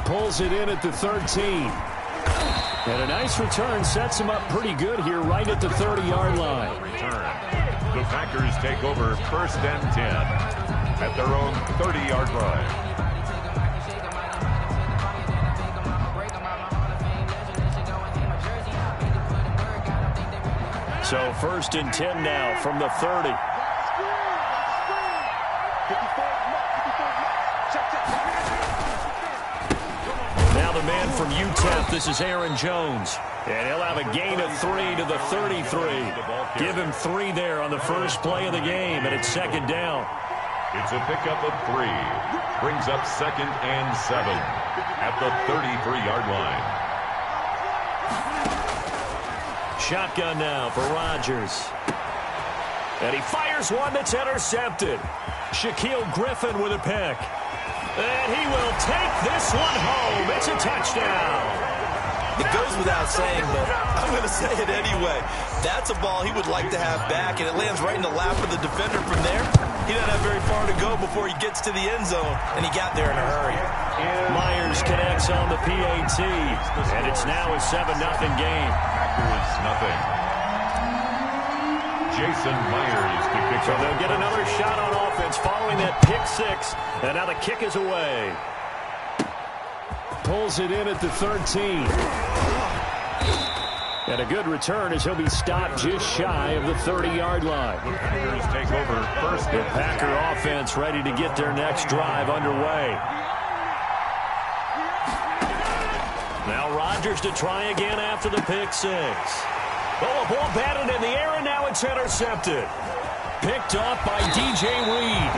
Pulls it in at the 13. And a nice return sets him up pretty good here right at the 30-yard line. The Packers take over 1st and 10 at their own 30-yard line. So 1st and 10 now from the 30. Now the man from UTEP, this is Aaron Jones. And he'll have a gain of 3 to the 33. Give him 3 there on the first play of the game, and it's 2nd down. It's a pickup of 3. Brings up 2nd and 7 at the 33-yard line. Shotgun now for Rodgers. And he fires one that's intercepted. Shaquille Griffin with a pick. And he will take this one home. It's a touchdown. It goes without saying, but I'm going to say it anyway. That's a ball he would like to have back, and it lands right in the lap of the defender from there. He doesn't have very far to go before he gets to the end zone, and he got there in a hurry. Myers connects on the PAT, and it's now a 7-0 game. Packers nothing. Jason Myers to kick. So they'll get another shot on offense following that pick 6, and now the kick is away. Pulls it in at the 13. And a good return as he'll be stopped just shy of the 30-yard line. The Packers take over 1st. The Packer offense ready to get their next drive underway. Now Rodgers to try again after the pick 6. Oh, a ball batted in the air, and now it's intercepted. Picked off by DJ Reed.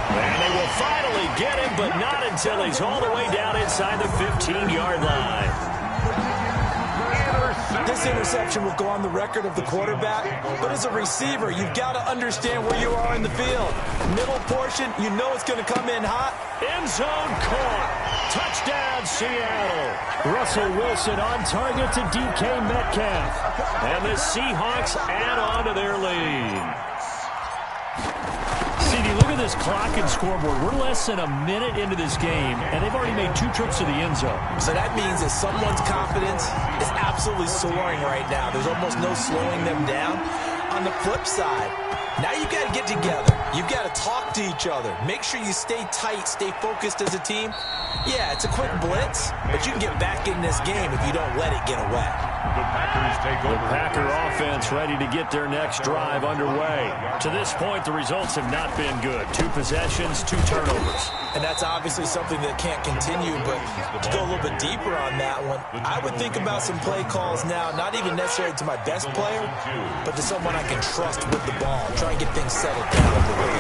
And they will finally get him, but not until he's all the way down inside the 15-yard line. This interception will go on the record of the quarterback, but as a receiver, you've got to understand where you are in the field. Middle portion, you know it's going to come in hot. End zone caught. Touchdown, Seattle. Russell Wilson on target to DK Metcalf. And the Seahawks add on to their lead. Look at this clock and scoreboard. We're less than a minute into this game, and they've already made 2 trips to the end zone. So that means that someone's confidence is absolutely soaring right now. There's almost no slowing them down. On the flip side, now you've got to get together. You've got to talk to each other. Make sure you stay tight, stay focused as a team. Yeah, it's a quick blitz, but you can get back in this game if you don't let it get away. The Packers take over. The Packer offense ready to get their next drive underway. To this point, the results have not been good. 2 possessions, 2 turnovers. And that's obviously something that can't continue, but to go a little bit deeper on that one, I would think about some play calls now, not even necessarily to my best player, but to someone I can trust with the ball. Try and get things settled down a little bit.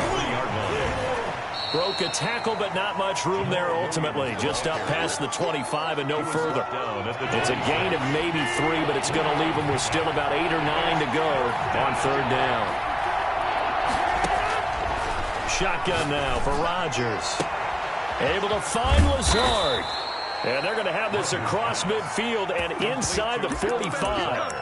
Broke a tackle, but not much room there ultimately. Just up past the 25 and no further. It's a gain of maybe 3, but it's going to leave them with still about 8 or 9 to go on 3rd down. Shotgun now for Rodgers. Able to find Lazard. And they're going to have this across midfield and inside the 45.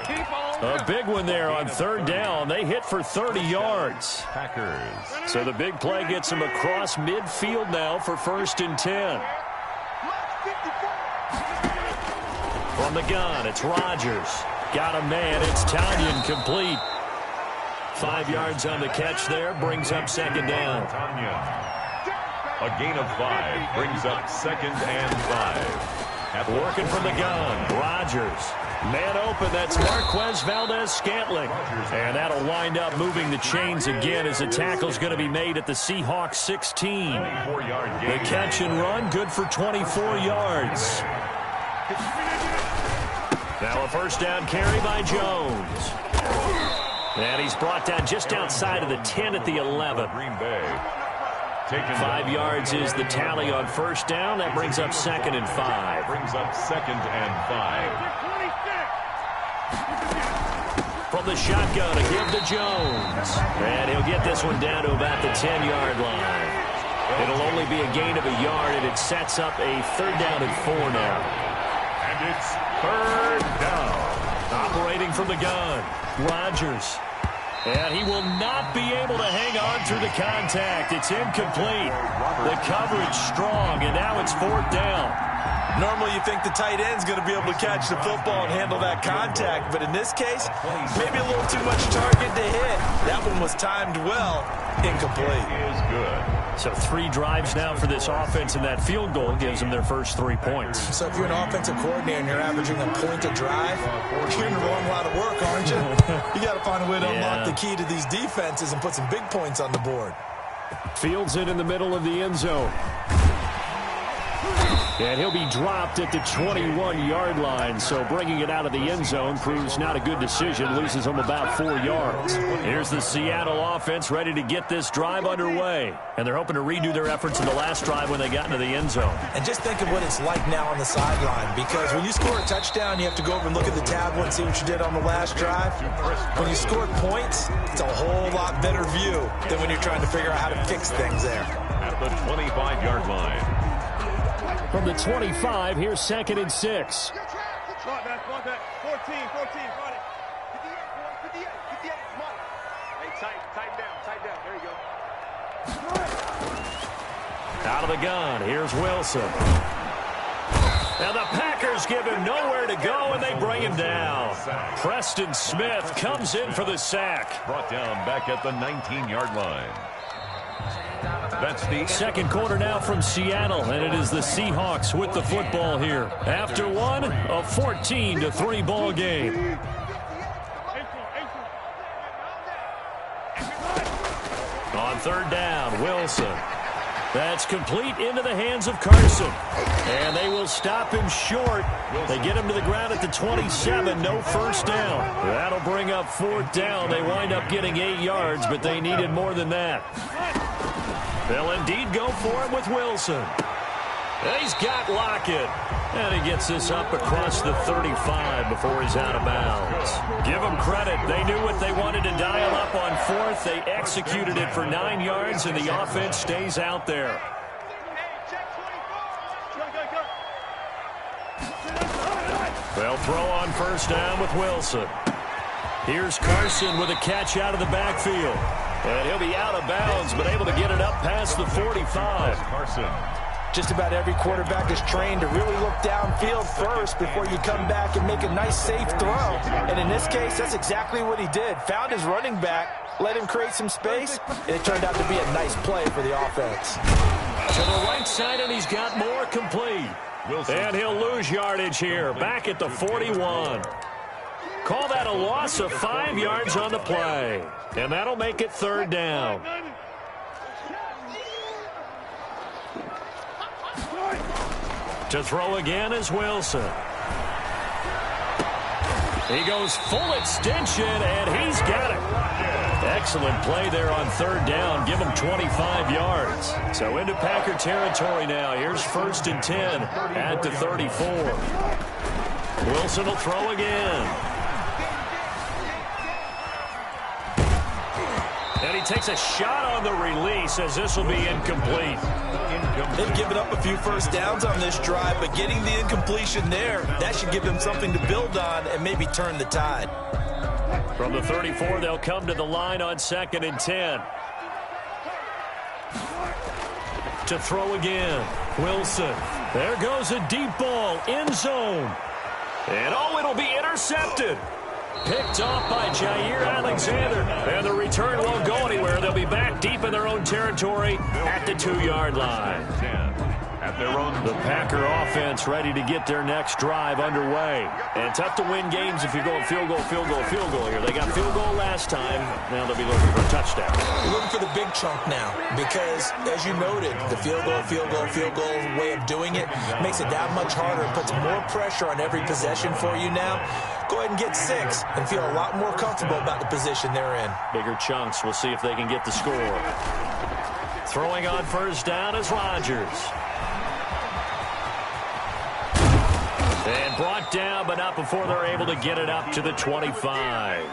A big one there on 3rd down. They hit for 30 yards. Packers. So the big play gets them across midfield now for 1st and 10. From the gun, it's Rodgers. Got a man. It's Tanyan complete. 5 yards on the catch there. Brings up 2nd down. A gain of 5 brings up 2nd and 5. Working from the gun, Rodgers. Man open, that's Marquez Valdez-Scantling. And that'll wind up moving the chains again as the tackle's going to be made at the Seahawks 16. The catch and run, good for 24 yards. Now a 1st down carry by Jones. And he's brought down just outside of the 10 at the 11. Green Bay. 5 yards is the tally on 1st down. That brings up 2nd and 5. Brings up 2nd and 5. From the shotgun, a give to Jones. And he'll get this one down to about the 10-yard line. It'll only be a gain of a yard, and it sets up a 3rd down and 4 now. And it's 3rd down. Operating from the gun, Rodgers. And he will not be able to hang on through the contact. It's incomplete. The coverage strong, and now it's 4th down. Normally you think the tight end's going to be able to catch the football and handle that contact, but in this case, maybe a little too much target to hit. That one was timed well, incomplete. Is good. So 3 drives now for this offense, and that field goal gives them their first 3 points. So if you're an offensive coordinator and you're averaging a point a drive, you're in the wrong line of work, aren't you? You got to find a way to unlock the key to these defenses and put some big points on the board. Fields it in the middle of the end zone. And he'll be dropped at the 21-yard line, so bringing it out of the end zone proves not a good decision, loses him about 4 yards. Here's the Seattle offense ready to get this drive underway, and they're hoping to redo their efforts in the last drive when they got into the end zone. And just think of what it's like now on the sideline, because when you score a touchdown, you have to go over and look at the tablet and see what you did on the last drive. When you scored points, it's a whole lot better view than when you're trying to figure out how to fix things there. At the 25-yard line. From the 25, here's 2nd and 6. Hey, tighten down. There you go. Out of the gun, here's Wilson. Now the Packers give him nowhere to go, and they bring him down. Preston Smith comes in for the sack. Brought down back at the 19-yard line. That's the second quarter now from Seattle, and it is the Seahawks with the football here. After one, a 14-3 ball game. On 3rd down, Wilson. That's complete into the hands of Carson. And they will stop him short. They get him to the ground at the 27, no first down. That'll bring up 4th down. They wind up getting 8 yards, but they needed more than that. They'll indeed go for it with Wilson. And he's got Lockett. And he gets this up across the 35 before he's out of bounds. Give them credit. They knew what they wanted to dial up on 4th. They executed it for 9 yards, and the offense stays out there. They'll throw on 1st down with Wilson. Here's Carson with a catch out of the backfield. And he'll be out of bounds, but able to get it up past the 45. Carson. Just about every quarterback is trained to really look downfield first before you come back and make a nice, safe throw. And in this case, that's exactly what he did. Found his running back, let him create some space, and it turned out to be a nice play for the offense. To the right side, and he's got more complete. Wilson. And he'll lose yardage here, back at the 41. Call that a loss of 5 yards on the play. And that'll make it 3rd down. To throw again is Wilson. He goes full extension, and he's got it. Excellent play there on 3rd down. Give him 25 yards. So into Packer territory now. Here's 1st and 10 at the 34. Wilson will throw again. And he takes a shot on the release as this will be incomplete. They've given up a few first downs on this drive, but getting the incompletion there, that should give them something to build on and maybe turn the tide. From the 34, they'll come to the line on 2nd and 10. To throw again, Wilson. There goes a deep ball, end zone. And it'll be intercepted. Picked off by Jair Alexander. And the return won't go anywhere. They'll be back deep in their own territory at the 2-yard line. At their own. The Packer offense ready to get their next drive underway. And tough to win games if you're going field goal here. They got field goal last time. Now they'll be looking for a touchdown. We're looking for the big chunk now because, as you noted, the field goal way of doing it makes it that much harder. It puts more pressure on every possession for you now. Go ahead and get 6 and feel a lot more comfortable about the position they're in. Bigger chunks. We'll see if they can get the score. Throwing on 1st down is Rodgers. And brought down, but not before they're able to get it up to the 25.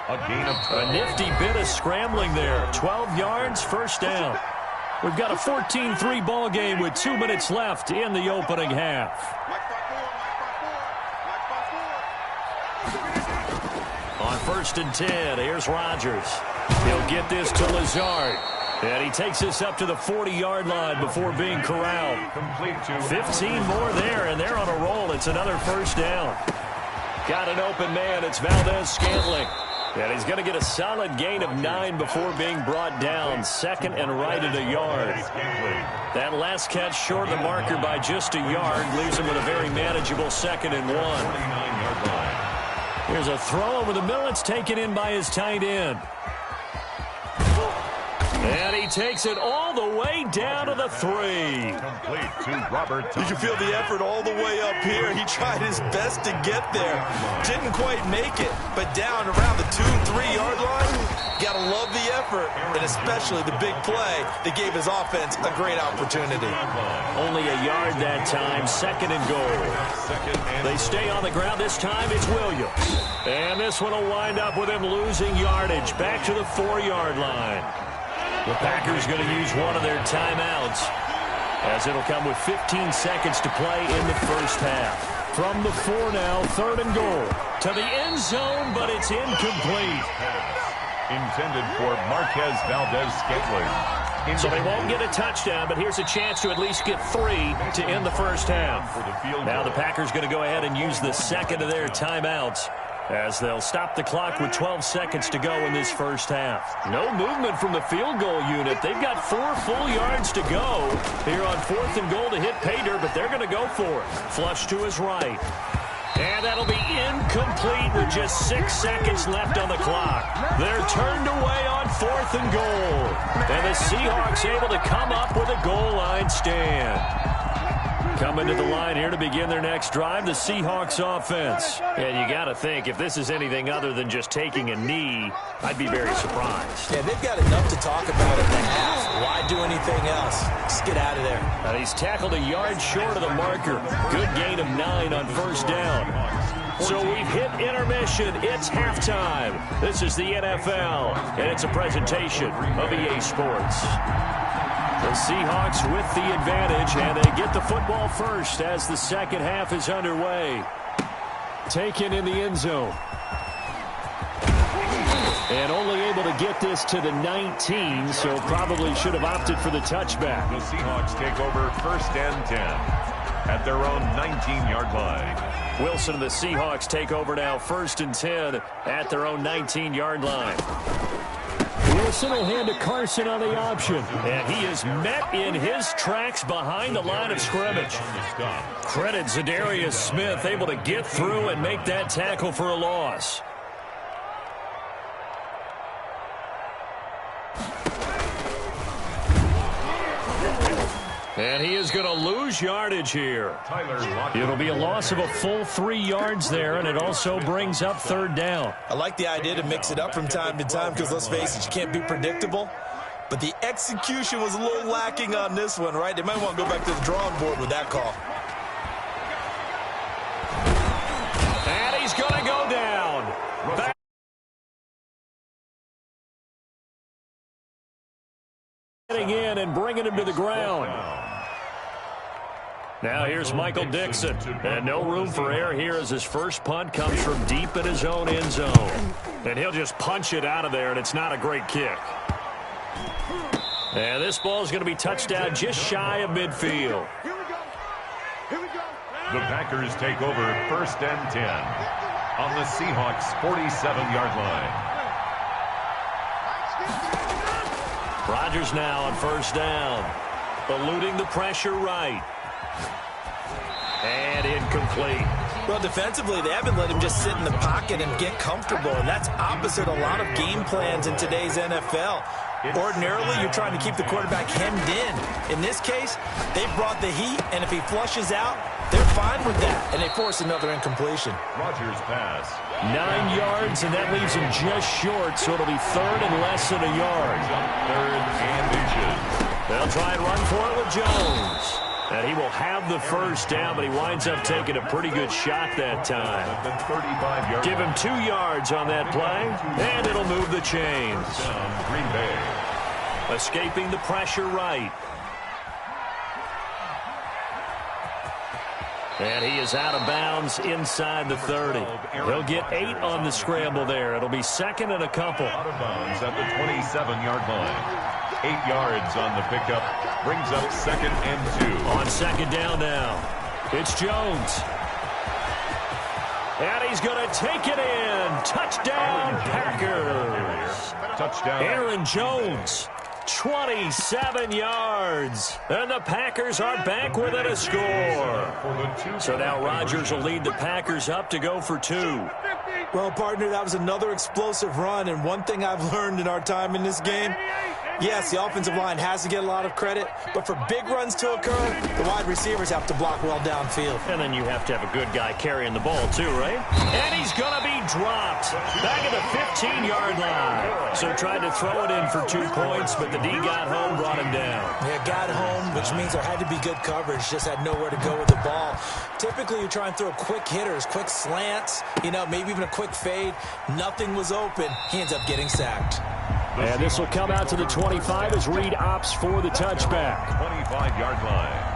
A gain of 12. A nifty bit of scrambling there. 12 yards, 1st down. We've got a 14-3 ball game with 2 minutes left in the opening half. On 1st and 10, here's Rodgers. He'll get this to Lazard. And he takes this up to the 40-yard line before being corralled. 15 more there, and they're on a roll. It's another first down. Got an open man. It's Valdez-Scantling. And he's going to get a solid gain of 9 before being brought down. Second and right at a yard. That last catch short of the marker by just a yard leaves him with a very manageable 2nd and 1. 49-yard line. Here's a throw over the middle. It's taken in by his tight end. And he takes it all the way down to the 3. Complete to Robert Thomas. You can feel the effort all the way up here. He tried his best to get there. Didn't quite make it, but down around the 2-3-yard line, gotta love the effort, and especially the big play that gave his offense a great opportunity. Only a yard that time, 2nd and goal. They stay on the ground. This time it's Williams. And this one will wind up with him losing yardage back to the 4-yard line. The Packers going to use one of their timeouts, as it'll come with 15 seconds to play in the first half. From the 4 now, 3rd and goal. To the end zone, but it's incomplete. Intended for Marquez Valdez-Scantling. So they won't get a touchdown, but here's a chance to at least get 3 to end the first half. Now the Packers going to go ahead and use the second of their timeouts, as they'll stop the clock with 12 seconds to go in this first half. No movement from the field goal unit. They've got 4 full yards to go here on 4th and goal to hit pay dirt, but they're going to go for it. Flush to his right. And that'll be incomplete with just 6 seconds left on the clock. They're turned away on 4th and goal. And the Seahawks able to come up with a goal line stand. Coming to the line here to begin their next drive, the Seahawks offense. And you got to think, if this is anything other than just taking a knee, I'd be very surprised. Yeah, they've got enough to talk about in the half. Why do anything else? Just get out of there. And he's tackled a yard short of the marker. Good gain of 9 on first down. So we've hit intermission. It's halftime. This is the NFL, and it's a presentation of EA Sports. The Seahawks with the advantage, and they get the football first as the second half is underway. Taken in the end zone. And only able to get this to the 19, so probably should have opted for the touchback. The Seahawks take over 1st and 10 at their own 19-yard line. Wilson and the Seahawks take over now 1st and 10 at their own 19-yard line. Wilson will hand to Carson on the option. And he is met in his tracks behind the line of scrimmage. Credit Zadarius Smith, able to get through and make that tackle for a loss. And he is going to lose yardage here. It'll be a loss of a full 3 yards there, and it also brings up 3rd down. I like the idea to mix it up from time to time because, let's face it, you can't be predictable. But the execution was a little lacking on this one, right? They might want to go back to the drawing board with that call. And he's going to go down. Back in and bringing him to the ground. Now here's Michael Dixon. And no room for error here as his first punt comes from deep in his own end zone. And he'll just punch it out of there, and it's not a great kick. And this ball is going to be touched down just shy of midfield. The Packers take over 1st and 10 on the Seahawks' 47-yard line. Rodgers now on 1st down. Eluding the pressure right. And incomplete. Well, defensively, they haven't let him just sit in the pocket and get comfortable, and that's opposite a lot of game plans in today's NFL. Ordinarily, you're trying to keep the quarterback hemmed in. In this case, they brought the heat, and if he flushes out, they're fine with that, and they force another incompletion. Rodgers pass. 9 yards, and that leaves him just short, so it'll be 3rd and less than a yard. 3rd and inches. They'll try and run for it with Jones. And he will have the first down, but he winds up taking a pretty good shot that time. Give him 2 yards on that play, and it'll move the chains. Green Bay. Escaping the pressure right. And he is out of bounds inside the 30. He'll get 8 on the scramble there. It'll be 2nd and a couple. Out of bounds at the 27-yard line. 8 yards on the pickup. Brings up 2nd and 2. On 2nd down now, it's Jones. And he's going to take it in. Touchdown, Packers. Touchdown. Aaron Jones, 27 yards. And the Packers are back within a score. So now Rodgers will lead the Packers up to go for 2. Well, partner, that was another explosive run, and one thing I've learned in our time in this game, yes, the offensive line has to get a lot of credit, but for big runs to occur, the wide receivers have to block well downfield. And then you have to have a good guy carrying the ball too, right? And he's going to be dropped back at the 15-yard line. So tried to throw it in for 2 points, but the D got home, brought him down. Yeah, got home, which means there had to be good coverage, just had nowhere to go with the ball. Typically, you try and throw quick hitters, quick slants, maybe even a quick fade. Nothing was open. He ends up getting sacked. And this will come out to the 25 as Reed opts for the touchback. 25-yard line.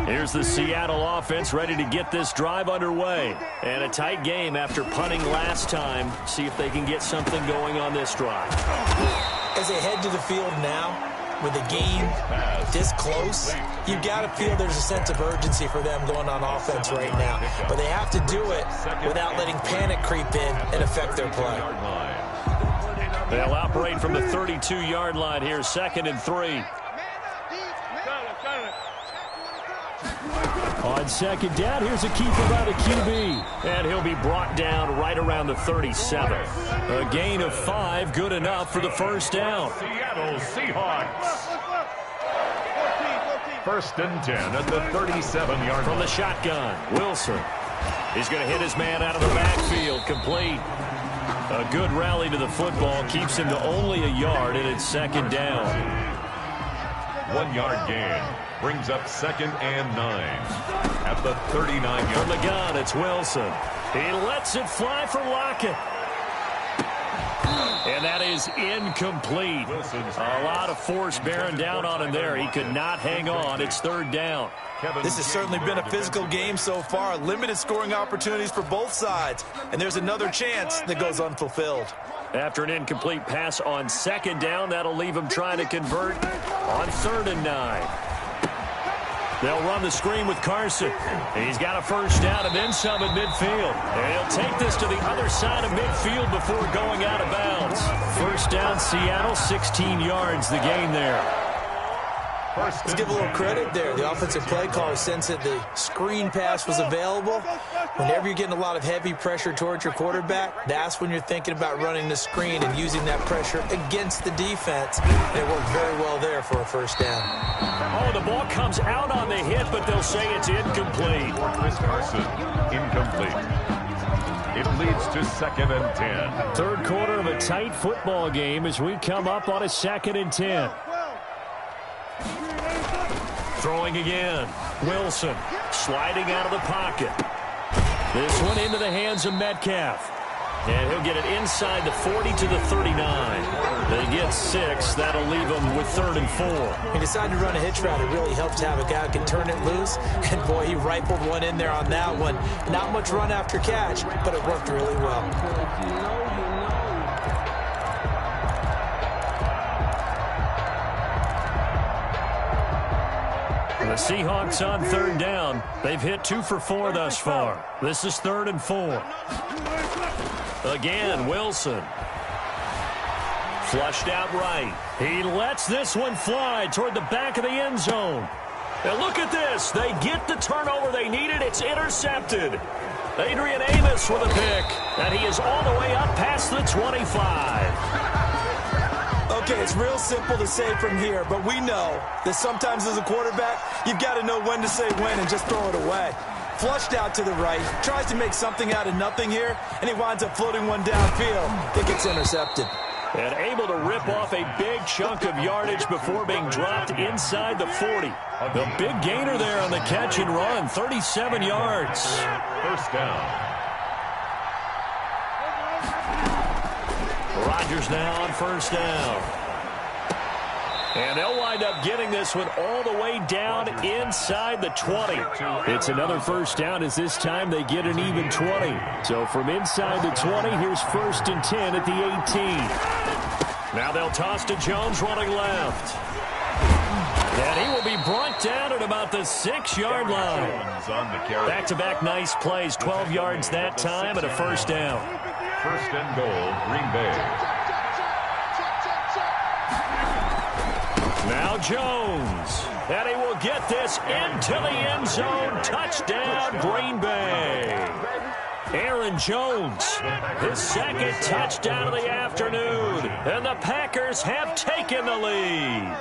Here's the Seattle offense ready to get this drive underway. And a tight game after punting last time. See if they can get something going on this drive. As they head to the field now, with the game this close, you've got to feel there's a sense of urgency for them going on offense right now. But they have to do it without letting panic creep in and affect their play. They'll operate from the 32-yard line here, 2nd and 3. On 2nd down, here's a keeper by the QB. And he'll be brought down right around the 37. A gain of 5, good enough for the first down. Seattle Seahawks. 1st and 10 at the 37-yard From line. the shotgun, Wilson. He's going to hit his man out of the backfield, complete. A good rally to the football keeps him to only a yard, and it's 2nd down. 1-yard gain. Brings up 2nd and 9 at the 39-yard From the gun, it's Wilson. He lets it fly for Lockett. And that is incomplete. A lot of force bearing down on him there. He could not hang on. It's 3rd down. This has certainly been a physical game so far. Limited scoring opportunities for both sides. And there's another chance that goes unfulfilled. After an incomplete pass on 2nd down, that'll leave him trying to convert on 3rd and 9. They'll run the screen with Carson. He's got a first down and then some at midfield. And he'll take this to the other side of midfield before going out of bounds. First down, Seattle, 16 yards the gain there. Let's give a little credit there. The offensive play caller sensed that the screen pass was available. Whenever you're getting a lot of heavy pressure towards your quarterback, that's when you're thinking about running the screen and using that pressure against the defense. And it worked very well there for a first down. Oh, the ball comes out on the hit, but they'll say it's incomplete. Chris Carson, incomplete. It leads to 2nd and 10. Third quarter of a tight football game as we come up on a 2nd and 10. Throwing again. Wilson sliding out of the pocket. This one into the hands of Metcalf. And he'll get it inside the 40 to the 39. They get 6. That'll leave them with 3rd and 4. He decided to run a hitch route. It really helps to have a guy who can turn it loose. And, boy, he rifled one in there on that one. Not much run after catch, but it worked really well. The Seahawks on 3rd down. They've hit 2 for 4 thus far. This is 3rd and 4. Again, Wilson. Flushed out right. He lets this one fly toward the back of the end zone. And look at this. They get the turnover they needed. It's intercepted. Adrian Amos with a pick. And he is all the way up past the 25. Okay, it's real simple to say from here, but we know that sometimes as a quarterback, you've got to know when to say when and just throw it away. Flushed out to the right, tries to make something out of nothing here, and he winds up floating one downfield. It gets intercepted. And able to rip off a big chunk of yardage before being dropped inside the 40. The big gainer there on the catch and run, 37 yards. First down. Rodgers now on first down. And they'll wind up getting this one all the way down inside the 20. It's another first down as this time they get an even 20. So from inside the 20, here's 1st and 10 at the 18. Now they'll toss to Jones running left. And he will be brought down at about the 6-yard line. Back-to-back nice plays, 12 yards that time and a first down. 1st and goal, Green Bay. Now Jones, and he will get this into the end zone. Touchdown, Green Bay. Aaron Jones, his 2nd touchdown of the afternoon, and the Packers have taken the lead.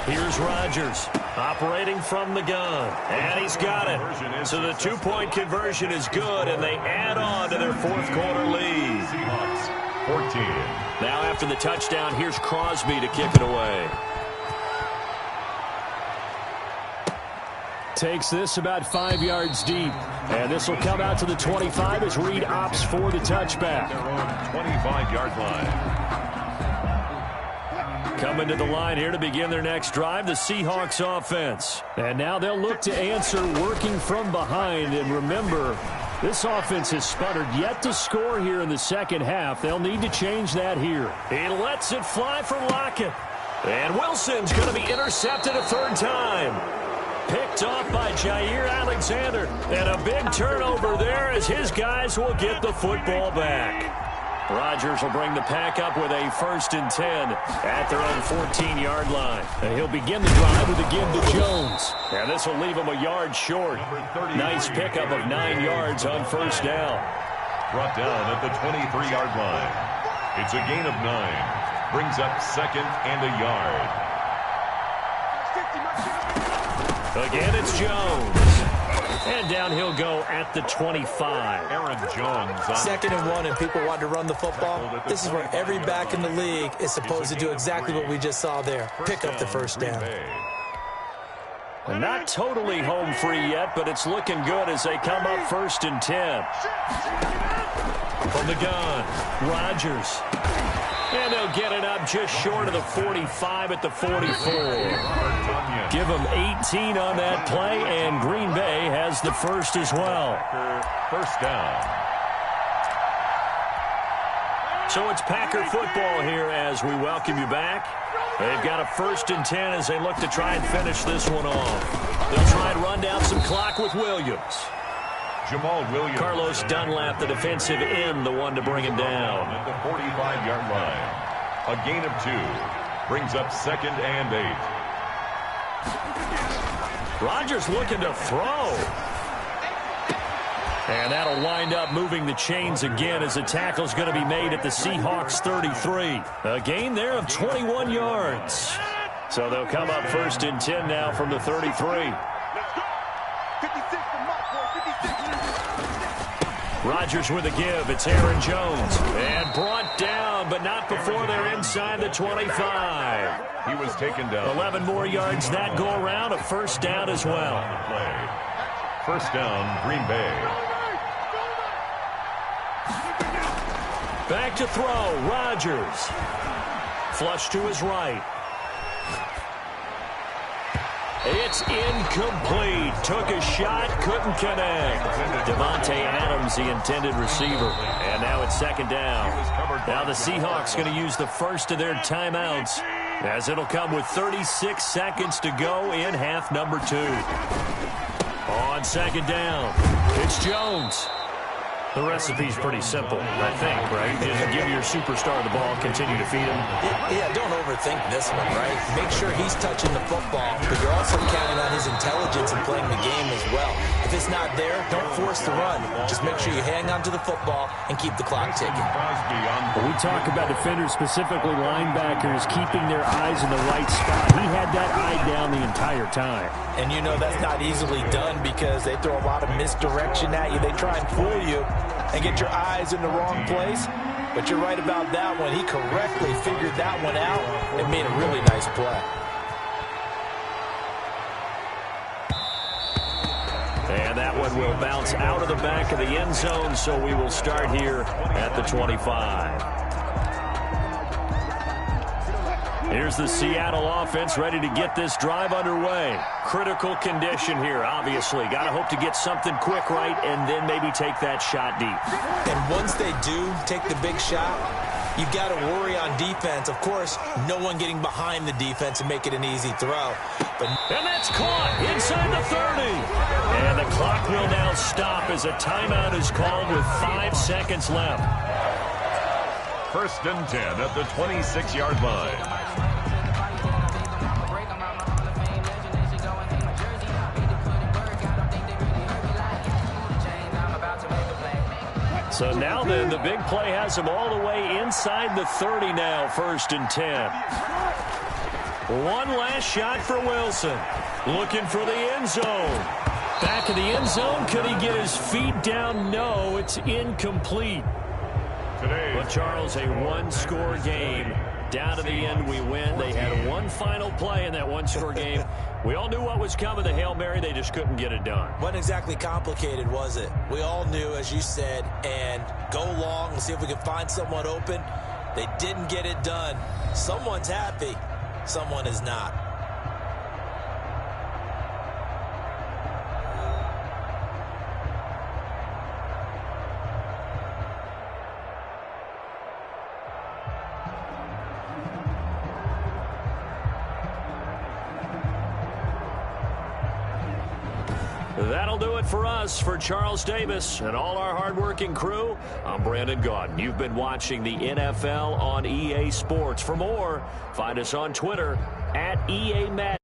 Here's Rodgers, operating from the gun, and he's got it. So the 2-point conversion is good, and they add on to their 4th quarter lead. Seahawks, 14. Now after the touchdown, here's Crosby to kick it away. Takes this about 5 yards deep. And this will come out to the 25 as Reed opts for the touchback. Their own 25-yard line. Coming to the line here to begin their next drive, the Seahawks offense. And now they'll look to answer working from behind. And remember, this offense has sputtered yet to score here in the second half. They'll need to change that here. He lets it fly from Lockett. And Wilson's going to be intercepted a 3rd time. Picked off by Jair Alexander. And a big turnover there as his guys will get the football back. Rodgers will bring the pack up with a 1st and 10 at their own 14-yard line. And he'll begin the drive with a give to Jones. And this will leave him a yard short. Nice pickup of 9 yards on 1st down. Brought down at the 23-yard line. It's a gain of 9. Brings up 2nd and a yard. Again, it's Jones. And down he'll go at the 25. Aaron Jones. 2nd and 1, and people want to run the football. This is where every back in the league is supposed to do exactly what we just saw there. Pick up the 1st down. And not totally home free yet, but it's looking good as they come up 1st and 10. From the gun, Rodgers. And they'll get it up just short of the 45 at the 44. Give them 18 on that play, and Green Bay has the 1st as well. 1st down. So it's Packer football here as we welcome you back. They've got a 1st and 10 as they look to try and finish this one off. They'll try and run down some clock with Williams. Jamal Williams. Carlos Dunlap, the defensive end, the one to bring him down. At the 45-yard line. A gain of 2. Brings up 2nd and 8. Rodgers looking to throw. And that'll wind up moving the chains again as the tackle's going to be made at the Seahawks 33. A gain there of 21 yards. So they'll come up 1st and 10 now from the 33. Rodgers with a give. It's Aaron Jones. And brought down, but not before they're inside the 25. He was taken down. 11 more yards that go around. A 1st down as well. 1st down, Green Bay. Back to throw. Rodgers. Flush to his right. It's incomplete. Took a shot, couldn't connect. Devontae Adams, the intended receiver. And now it's 2nd down. Now the Seahawks going to use the 1st of their timeouts, as it'll come with 36 seconds to go in half number 2. On 2nd down, it's Jones. The recipe's pretty simple, I think, right? Just give your superstar the ball, continue to feed him. Yeah, don't overthink this one, right? Make sure he's touching the football, but you're also counting on his intelligence and playing the game as well. If it's not there, don't force the run. Just make sure you hang on to the football and keep the clock ticking. When we talk about defenders, specifically linebackers, keeping their eyes in the right spot, he had that eye down the entire time. And you know that's not easily done because they throw a lot of misdirection at you. They try and fool you and get your eyes in the wrong place. But you're right about that one. He correctly figured that one out and made a really nice play. And that one will bounce out of the back of the end zone, so we will start here at the 25. Here's the Seattle offense ready to get this drive underway. Critical condition here, obviously. Got to hope to get something quick right and then maybe take that shot deep. And once they do take the big shot, you've got to worry on defense. Of course, no one getting behind the defense and make it an easy throw. And that's caught inside the 30. And the clock will now stop as a timeout is called with 5 seconds left. 1st and 10 at the 26-yard line. So now then, the big play has him all the way inside the 30 now, 1st and 10. One last shot for Wilson. Looking for the end zone. Back of the end zone. Could he get his feet down? No, it's incomplete. But, Charles, a one-score game. Down to the end, we win. They had one final play in that one-score game. We all knew what was coming, the Hail Mary. They just couldn't get it done. Wasn't exactly complicated, was it? We all knew, as you said, and go long and see if we can find someone open. They didn't get it done. Someone's happy. Someone is not. That'll do it for us. For Charles Davis and all our hardworking crew, I'm Brandon Gaudin. You've been watching the NFL on EA Sports. For more, find us on Twitter @EA Madden.